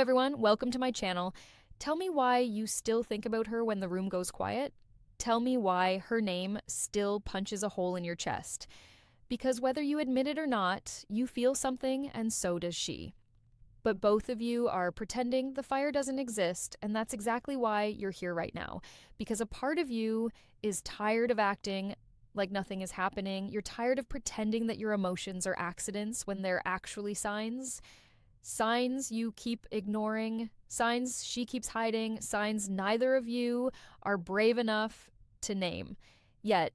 everyone, welcome to my channel. Tell me why you still think about her when the room goes quiet. Tell me why her name still punches a hole in your chest. Because whether you admit it or not, you feel something and so does she. But both of you are pretending the fire doesn't exist, and that's exactly why you're here right now. Because a part of you is tired of acting like nothing is happening. You're tired of pretending that your emotions are accidents when they're actually signs. Signs you keep ignoring, signs she keeps hiding, signs neither of you are brave enough to name. Yet,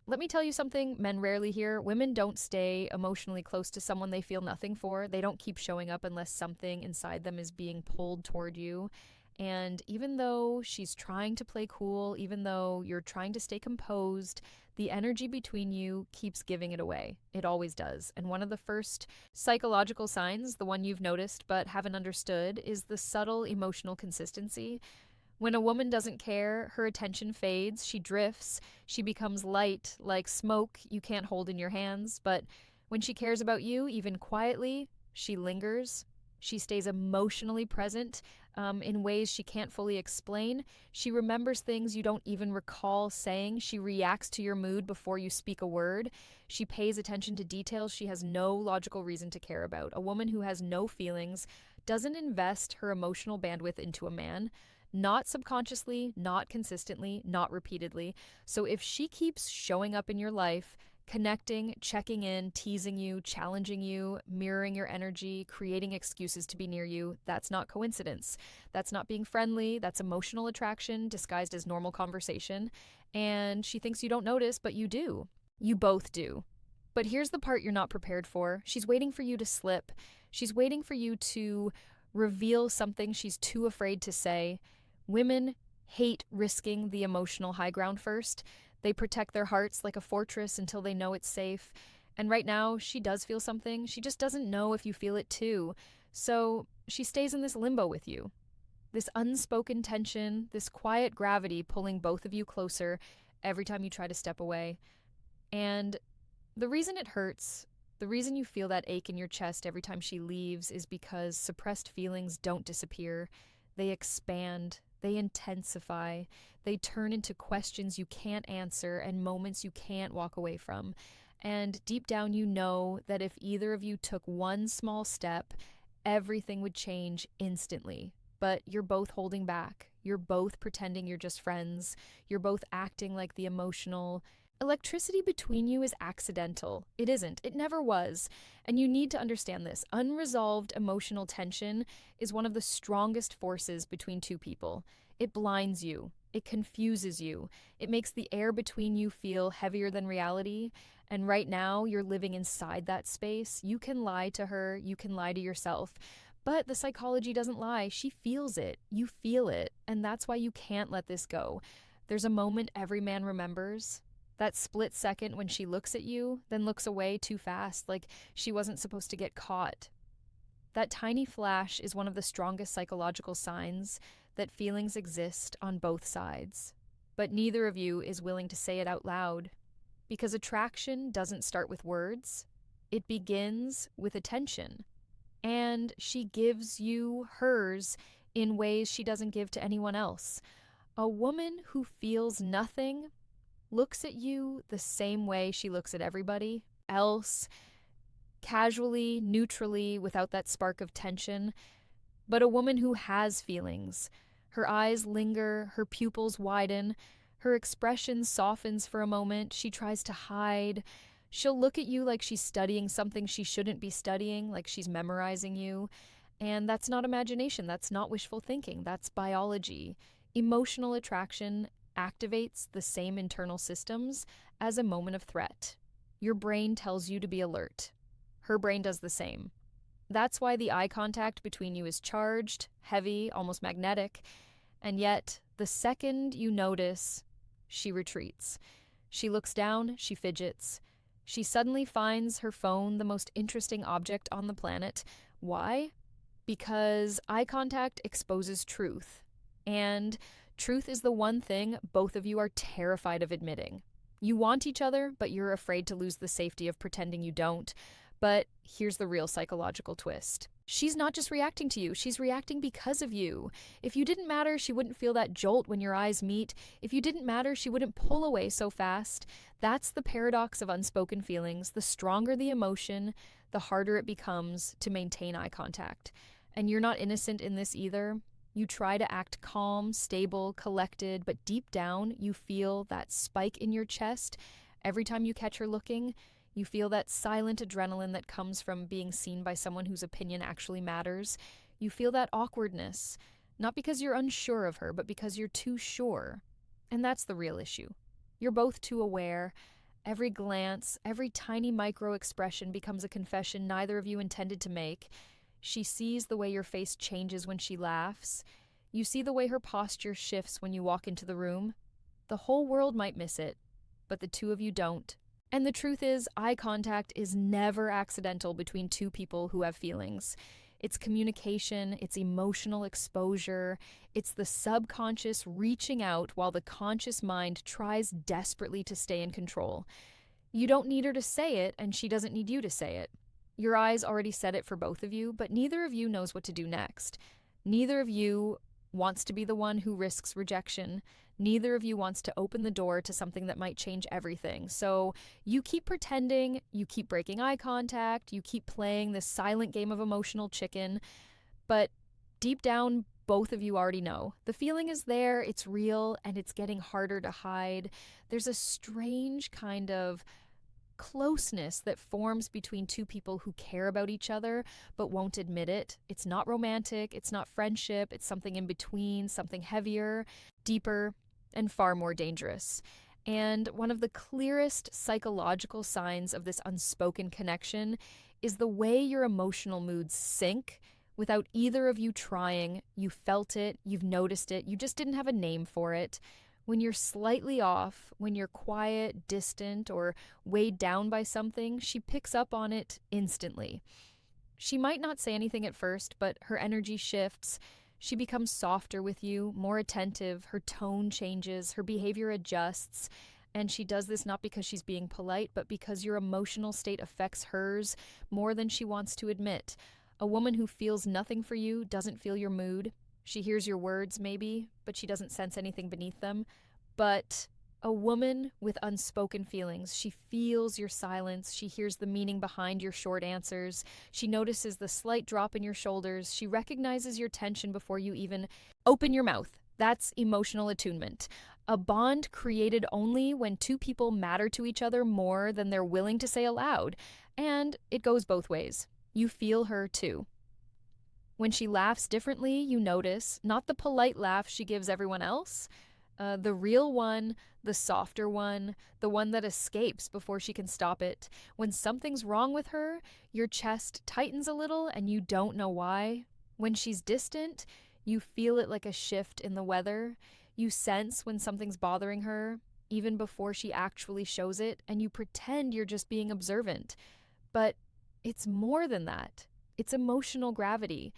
let me tell you something men rarely hear. Women don't stay emotionally close to someone they feel nothing for. They don't keep showing up unless something inside them is being pulled toward you. And even though she's trying to play cool, even though you're trying to stay composed, the energy between you keeps giving it away. It always does. And one of the first psychological signs, the one you've noticed but haven't understood, is the subtle emotional consistency. When a woman doesn't care, her attention fades, she drifts, she becomes light, like smoke you can't hold in your hands. But when she cares about you, even quietly, she lingers. She stays emotionally present in ways she can't fully explain. She remembers things you don't even recall saying. She reacts to your mood before you speak a word. She pays attention to details she has no logical reason to care about. A woman who has no feelings doesn't invest her emotional bandwidth into a man. Not subconsciously, not consistently, not repeatedly. So if she keeps showing up in your life, connecting, checking in, teasing you, challenging you, mirroring your energy, creating excuses to be near you, that's not coincidence. That's not being friendly. That's emotional attraction disguised as normal conversation. And she thinks you don't notice, but you do. You both do. But here's the part you're not prepared for. She's waiting for you to slip. She's waiting for you to reveal something she's too afraid to say. Women hate risking the emotional high ground first. They protect their hearts like a fortress until they know it's safe. And right now, she does feel something. She just doesn't know if you feel it too. So she stays in this limbo with you. This unspoken tension, this quiet gravity pulling both of you closer every time you try to step away. And the reason it hurts, the reason you feel that ache in your chest every time she leaves is because suppressed feelings don't disappear. They expand, they intensify, they turn into questions you can't answer and moments you can't walk away from. And deep down, you know that if either of you took one small step, everything would change instantly. But you're both holding back. You're both pretending you're just friends. You're both acting like the emotional electricity between you is accidental. It isn't. It never was. And you need to understand this. Unresolved emotional tension is one of the strongest forces between two people. It blinds you. It confuses you. It makes the air between you feel heavier than reality. And right now, you're living inside that space. You can lie to her. You can lie to yourself. But the psychology doesn't lie. She feels it. You feel it. And that's why you can't let this go. There's a moment every man remembers. That split second when she looks at you, then looks away too fast, like she wasn't supposed to get caught. That tiny flash is one of the strongest psychological signs that feelings exist on both sides. But neither of you is willing to say it out loud. Because attraction doesn't start with words, it begins with attention. And she gives you hers in ways she doesn't give to anyone else. A woman who feels nothing looks at you the same way she looks at everybody else, casually, neutrally, without that spark of tension. But a woman who has feelings, her eyes linger, her pupils widen, her expression softens for a moment, she tries to hide. She'll look at you like she's studying something she shouldn't be studying, like she's memorizing you. And that's not imagination, that's not wishful thinking, that's biology. Emotional attraction activates the same internal systems as a moment of threat. Your brain tells you to be alert. Her brain does the same. That's why the eye contact between you is charged, heavy, almost magnetic, and yet the second you notice, she retreats. She looks down, she fidgets. She suddenly finds her phone the most interesting object on the planet. Why? Because eye contact exposes truth. And truth is the one thing both of you are terrified of admitting. You want each other, but you're afraid to lose the safety of pretending you don't. But here's the real psychological twist. She's not just reacting to you, she's reacting because of you. If you didn't matter, she wouldn't feel that jolt when your eyes meet. If you didn't matter, she wouldn't pull away so fast. That's the paradox of unspoken feelings. The stronger the emotion, the harder it becomes to maintain eye contact. And you're not innocent in this either. You try to act calm, stable, collected, but deep down, you feel that spike in your chest every time you catch her looking. You feel that silent adrenaline that comes from being seen by someone whose opinion actually matters. You feel that awkwardness, not because you're unsure of her, but because you're too sure. And that's the real issue. You're both too aware. Every glance, every tiny micro expression becomes a confession neither of you intended to make. She sees the way your face changes when she laughs. You see the way her posture shifts when you walk into the room. The whole world might miss it, but the two of you don't. And the truth is, eye contact is never accidental between two people who have feelings. It's communication, it's emotional exposure, it's the subconscious reaching out while the conscious mind tries desperately to stay in control. You don't need her to say it, and she doesn't need you to say it. Your eyes already said it for both of you, but neither of you knows what to do next. Neither of you wants to be the one who risks rejection. Neither of you wants to open the door to something that might change everything. So you keep pretending, you keep breaking eye contact, you keep playing this silent game of emotional chicken, but deep down, both of you already know. The feeling is there, it's real, and it's getting harder to hide. There's a strange kind of closeness that forms between two people who care about each other but won't admit it. It's not romantic, it's not friendship, it's something in between, something heavier, deeper, and far more dangerous. And one of the clearest psychological signs of this unspoken connection is the way your emotional moods sync without either of you trying. You felt it, you've noticed it, you just didn't have a name for it. When you're slightly off, when you're quiet, distant, or weighed down by something, she picks up on it instantly. She might not say anything at first, but her energy shifts. She becomes softer with you, more attentive, her tone changes, her behavior adjusts, and she does this not because she's being polite, but because your emotional state affects hers more than she wants to admit. A woman who feels nothing for you doesn't feel your mood. She hears your words, maybe, but she doesn't sense anything beneath them. But a woman with unspoken feelings, she feels your silence, she hears the meaning behind your short answers, she notices the slight drop in your shoulders, she recognizes your tension before you even open your mouth. That's emotional attunement. A bond created only when two people matter to each other more than they're willing to say aloud. And it goes both ways. You feel her too. When she laughs differently, you notice, not the polite laugh she gives everyone else, the real one, the softer one, the one that escapes before she can stop it. When something's wrong with her, your chest tightens a little and you don't know why. When she's distant, you feel it like a shift in the weather. You sense when something's bothering her, even before she actually shows it, and you pretend you're just being observant. But it's more than that. It's emotional gravity.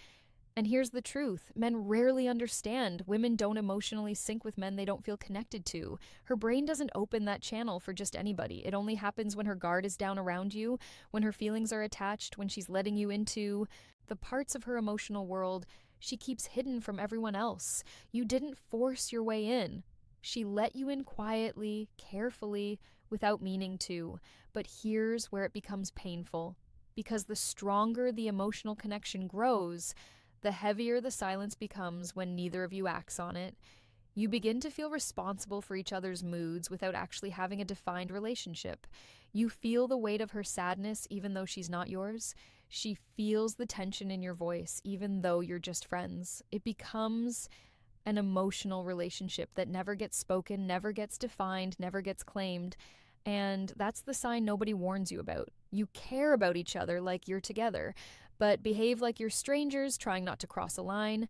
And here's the truth. Men rarely understand. Women don't emotionally sync with men they don't feel connected to. Her brain doesn't open that channel for just anybody. It only happens when her guard is down around you, when her feelings are attached, when she's letting you into the parts of her emotional world she keeps hidden from everyone else. You didn't force your way in. She let you in quietly, carefully, without meaning to. But here's where it becomes painful. Because the stronger the emotional connection grows, the heavier the silence becomes when neither of you acts on it. You begin to feel responsible for each other's moods without actually having a defined relationship. You feel the weight of her sadness even though she's not yours. She feels the tension in your voice even though you're just friends. It becomes an emotional relationship that never gets spoken, never gets defined, never gets claimed. And that's the sign nobody warns you about. You care about each other like you're together, but behave like you're strangers, trying not to cross a line.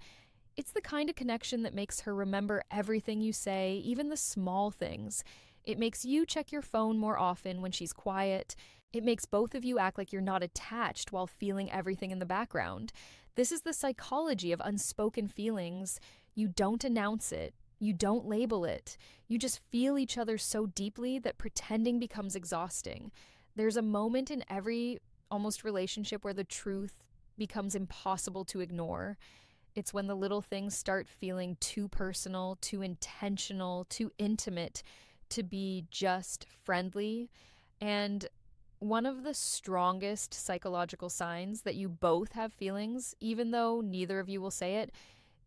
It's the kind of connection that makes her remember everything you say, even the small things. It makes you check your phone more often when she's quiet. It makes both of you act like you're not attached while feeling everything in the background. This is the psychology of unspoken feelings. You don't announce it. You don't label it. You just feel each other so deeply that pretending becomes exhausting. There's a moment in every almost relationship where the truth becomes impossible to ignore. It's when the little things start feeling too personal, too intentional, too intimate to be just friendly. And one of the strongest psychological signs that you both have feelings, even though neither of you will say it,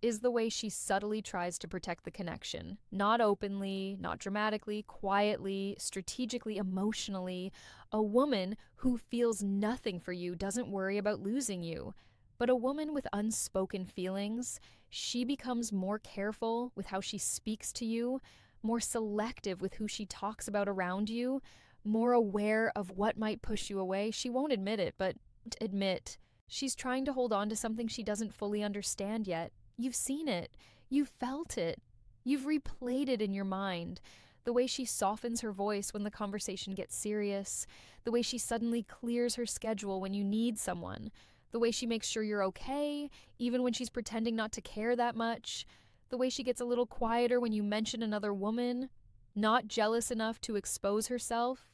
is the way she subtly tries to protect the connection. Not openly, not dramatically, quietly, strategically, emotionally. A woman who feels nothing for you doesn't worry about losing you. But a woman with unspoken feelings, she becomes more careful with how she speaks to you, more selective with who she talks about around you, more aware of what might push you away. She won't admit it, but admit she's trying to hold on to something she doesn't fully understand yet. You've seen it. You've felt it. You've replayed it in your mind. The way she softens her voice when the conversation gets serious. The way she suddenly clears her schedule when you need someone. The way she makes sure you're okay, even when she's pretending not to care that much. The way she gets a little quieter when you mention another woman. Not jealous enough to expose herself,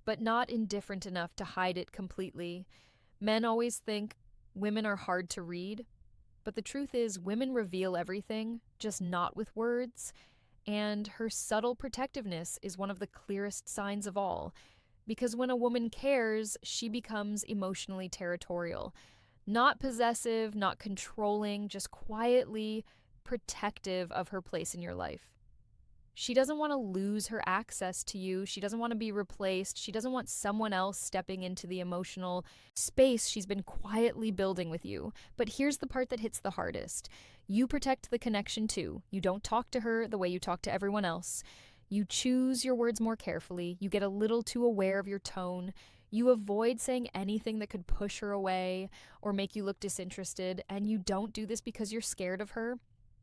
but not indifferent enough to hide it completely. Men always think women are hard to read. But the truth is, women reveal everything, just not with words. And her subtle protectiveness is one of the clearest signs of all. Because when a woman cares, she becomes emotionally territorial. Not possessive, not controlling, just quietly protective of her place in your life. She doesn't want to lose her access to you. She doesn't want to be replaced. She doesn't want someone else stepping into the emotional space she's been quietly building with you. But here's the part that hits the hardest. You protect the connection too. You don't talk to her the way you talk to everyone else. You choose your words more carefully. You get a little too aware of your tone. You avoid saying anything that could push her away or make you look disinterested. And you don't do this because you're scared of her.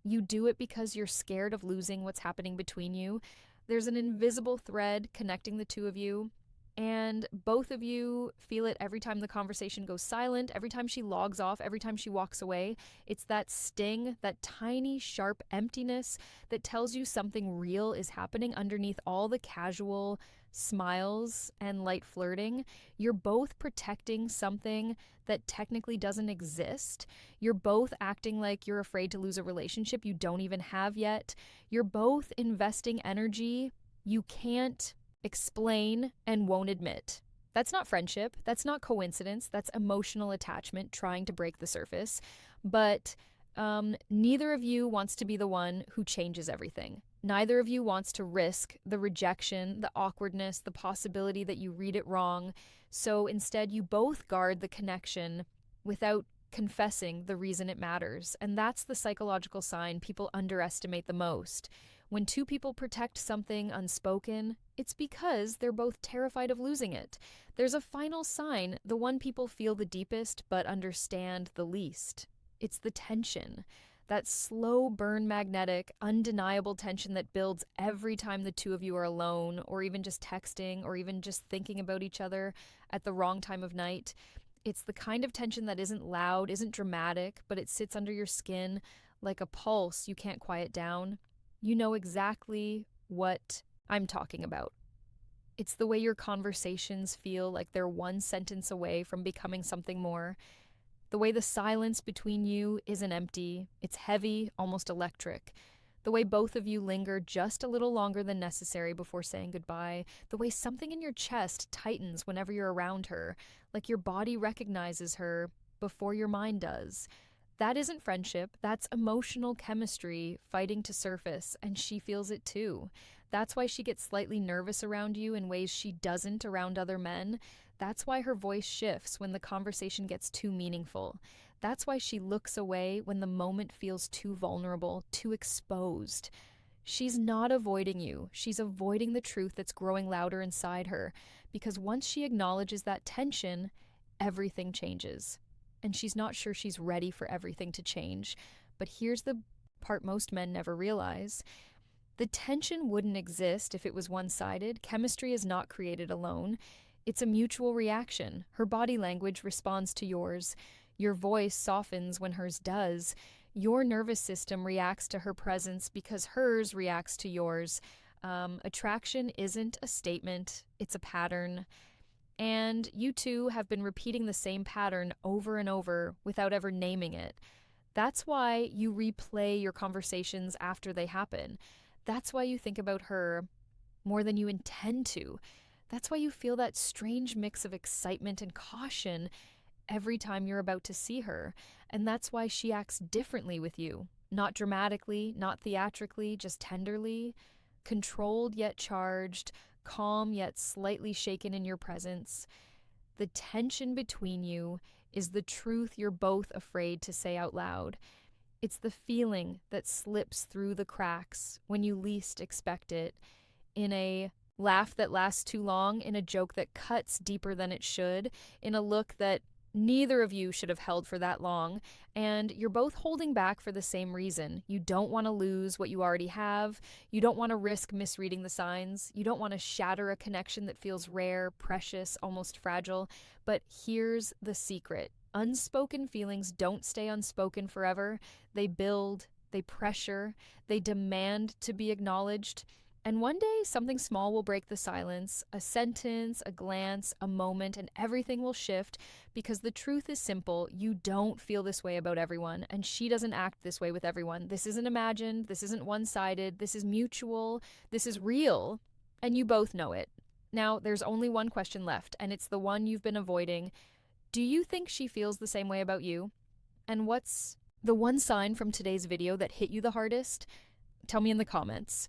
You do it because you're scared of losing what's happening between you. There's an invisible thread connecting the two of you, and both of you feel it every time the conversation goes silent, every time she logs off, every time she walks away. It's that sting, that tiny, sharp emptiness that tells you something real is happening underneath all the casual smiles and light flirting. You're both protecting something that technically doesn't exist. You're both acting like you're afraid to lose a relationship you don't even have yet. You're both investing energy you can't explain and won't admit. That's not friendship. That's not coincidence. That's emotional attachment trying to break the surface. But neither of you wants to be the one who changes everything. Neither of you wants to risk the rejection, the awkwardness, the possibility that you read it wrong. So instead, you both guard the connection without confessing the reason it matters. And that's the psychological sign people underestimate the most. When two people protect something unspoken, it's because they're both terrified of losing it. There's a final sign, the one people feel the deepest but understand the least. It's the tension. That slow burn magnetic, undeniable tension that builds every time the two of you are alone, or even just texting, or even just thinking about each other at the wrong time of night. It's the kind of tension that isn't loud, isn't dramatic, but it sits under your skin like a pulse you can't quiet down. You know exactly what I'm talking about. It's the way your conversations feel like they're one sentence away from becoming something more. The way the silence between you isn't empty, it's heavy, almost electric. The way both of you linger just a little longer than necessary before saying goodbye. The way something in your chest tightens whenever you're around her, like your body recognizes her before your mind does. That isn't friendship, that's emotional chemistry fighting to surface, and she feels it too. That's why she gets slightly nervous around you in ways she doesn't around other men. That's why her voice shifts when the conversation gets too meaningful. That's why she looks away when the moment feels too vulnerable, too exposed. She's not avoiding you. She's avoiding the truth that's growing louder inside her. Because once she acknowledges that tension, everything changes. And she's not sure she's ready for everything to change. But here's the part most men never realize. The tension wouldn't exist if it was one-sided. Chemistry is not created alone. It's a mutual reaction. Her body language responds to yours. Your voice softens when hers does. Your nervous system reacts to her presence because hers reacts to yours. Attraction isn't a statement, it's a pattern. And you two have been repeating the same pattern over and over without ever naming it. That's why you replay your conversations after they happen. That's why you think about her more than you intend to. That's why you feel that strange mix of excitement and caution every time you're about to see her. And that's why she acts differently with you. Not dramatically, not theatrically, just tenderly, controlled yet charged, calm yet slightly shaken in your presence. The tension between you is the truth you're both afraid to say out loud. It's the feeling that slips through the cracks when you least expect it, in a laugh that lasts too long, in a joke that cuts deeper than it should, in a look that neither of you should have held for that long, and you're both holding back for the same reason. You don't want to lose what you already have. You don't want to risk misreading the signs. You don't want to shatter a connection that feels rare, precious, almost fragile. But here's the secret. Unspoken feelings don't stay unspoken forever. They build, they pressure, they demand to be acknowledged. And one day, something small will break the silence, a sentence, a glance, a moment, and everything will shift, because the truth is simple. You don't feel this way about everyone, and she doesn't act this way with everyone. This isn't imagined, this isn't one-sided, this is mutual, this is real, and you both know it. Now, there's only one question left, and it's the one you've been avoiding. Do you think she feels the same way about you? And what's the one sign from today's video that hit you the hardest? Tell me in the comments.